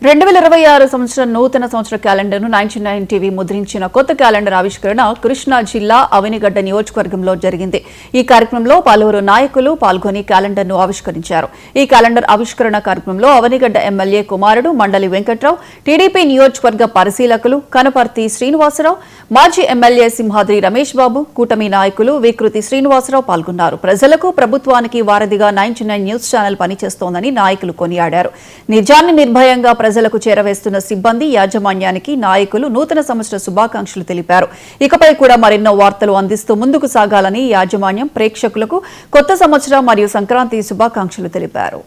2026 సంవత్సరం నూతన సంవత్సర క్యాలెండర్ను 99 టీవీ ముద్రించిన కొత్త క్యాలెండర్ ఆవిష్కరణ కృష్ణా జిల్లా అవనిగడ్డ నియోజకవర్గంలో జరిగింది. ఈ కార్యక్రమంలో పలువురు నాయకులు పాల్గొని క్యాలెండర్ను ఆవిష్కరించారు. ఈ క్యాలెండర్ ఆవిష్కరణ కార్యక్రమంలో అవనిగడ్డ ఎమ్మెల్యే కుమారుడు మండలి వెంకట్రావు, టీడీపీ నియోజకవర్గ పరిశీలకులు కనపర్తి శ్రీనివాసరావు, మాజీ ఎమ్మెల్యే సింహాద్రి రమేష్ బాబు, కూటమి నాయకులు వికృతి శ్రీనివాసరావు పాల్గొన్నారు. ప్రజలకు ప్రభుత్వానికి వారధిగా 99 న్యూస్ ఛానల్ పనిచేస్తోందని నాయకులు కొనియాడారు. నిజాన్ని నిర్భయంగా ప్రజలకు చేరవేస్తున్న సిబ్బంది యాజమాన్యానికి నాయకులు నూతన సంవత్సర శుభాకాంక్షలు తెలిపారు. ఇకపై కూడా మరెన్నో వార్తలు అందిస్తూ ముందుకు సాగాలని యాజమాన్యం ప్రేక్షకులకు కొత్త సంవత్సరం మరియు సంక్రాంతి శుభాకాంక్షలు తెలిపారు.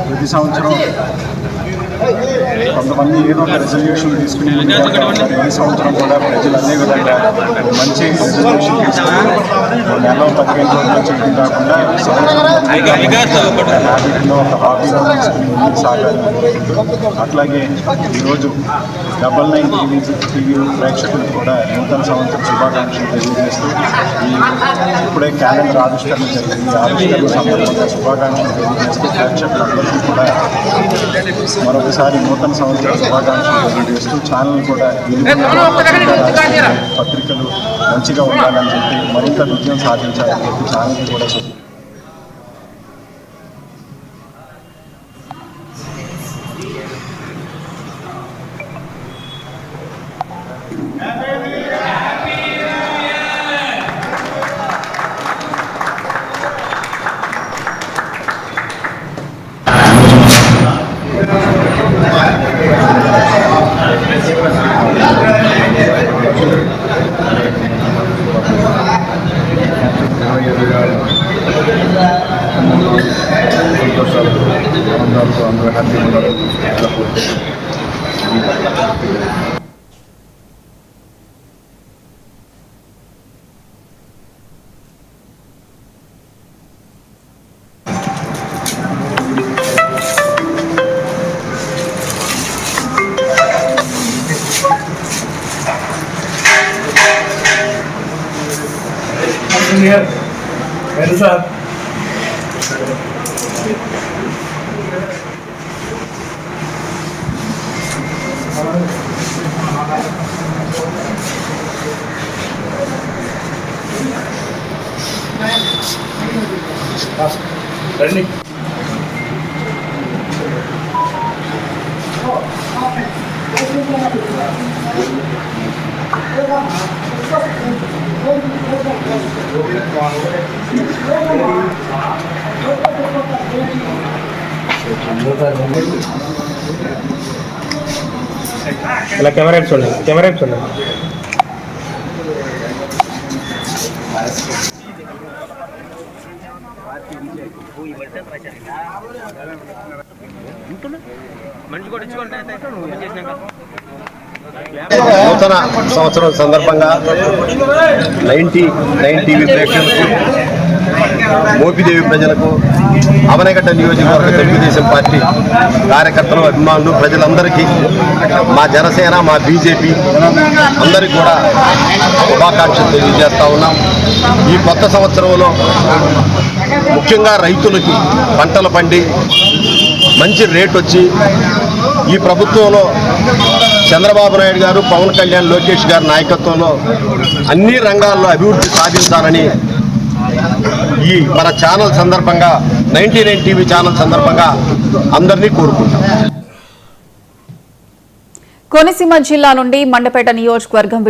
ప్రతి సంవత్సరం కొంతమంది ఏదో ఒక రెజల్యూషన్ తీసుకుని ఈ సంవత్సరం కూడా ప్రజలు అదే విధంగా మంచి రెజల్యూషన్ తీసుకుని నెల 15 రోజులు చేయడం కాకుండా హ్యాబిట్లో ఒక హాబీలో తీసుకుని ముందుకు సాగాలి. అట్లాగే ఈరోజు 99 టీవీ ప్రేక్షకులు కూడా నూతన సంవత్సర శుభాకాంక్షలు తెలియజేస్తూ ఇప్పుడే క్యాలెండర్ ఆవిష్కరణ జరిగింది. ఆవిష్కరణ సందర్భంగా శుభాకాంక్షలు తెలియజేస్తూ ప్రేక్షకులందరికీ కూడా మరొకసారి నూతన సంవత్సర శుభాకాంక్షలు తెలియజేస్తూ ఛానల్ కూడా పత్రికలు మంచిగా ఉండాలని చెప్పి మరింత విజయం సాధించాలని చెప్పి ఛానల్కి కూడా అందరూ హ్యాపీ ఉన్నారు. సార్ రండి. ఇలా కెమెరా చూడండి, కెమెరా చూడండి. నూతన సంవత్సరం సందర్భంగా 99 టీవీ ప్రేక్షకులకు, మోపిదేవి ప్రజలకు, అవనిగడ్డ నియోజకవర్గ తెలుగుదేశం పార్టీ కార్యకర్తలు, అభిమానులు, ప్రజలందరికీ, మా జనసేన, మా బీజేపీ అందరికీ కూడా శుభాకాంక్షలు తెలియజేస్తూ ఉన్నాం. ఈ కొత్త సంవత్సరంలో ముఖ్యంగా రైతులకి పంటలు పండి మంచి రేట్ వచ్చి ఈ ప్రభుత్వంలో చంద్రబాబు నాయుడు గారు, పవన్ కళ్యాణ్, లోకేష్ గారి నాయకత్వంలో అన్ని రంగాల్లో అభివృద్ధి సాధించాలని ఈ మన ఛానల్ సందర్భంగా 99 టీవీ ఛానల్ సందర్భంగా అందరినీ కోరుకుంటాం. కోనసీమ జిల్లా నుండి మండపేట నియోజకవర్గం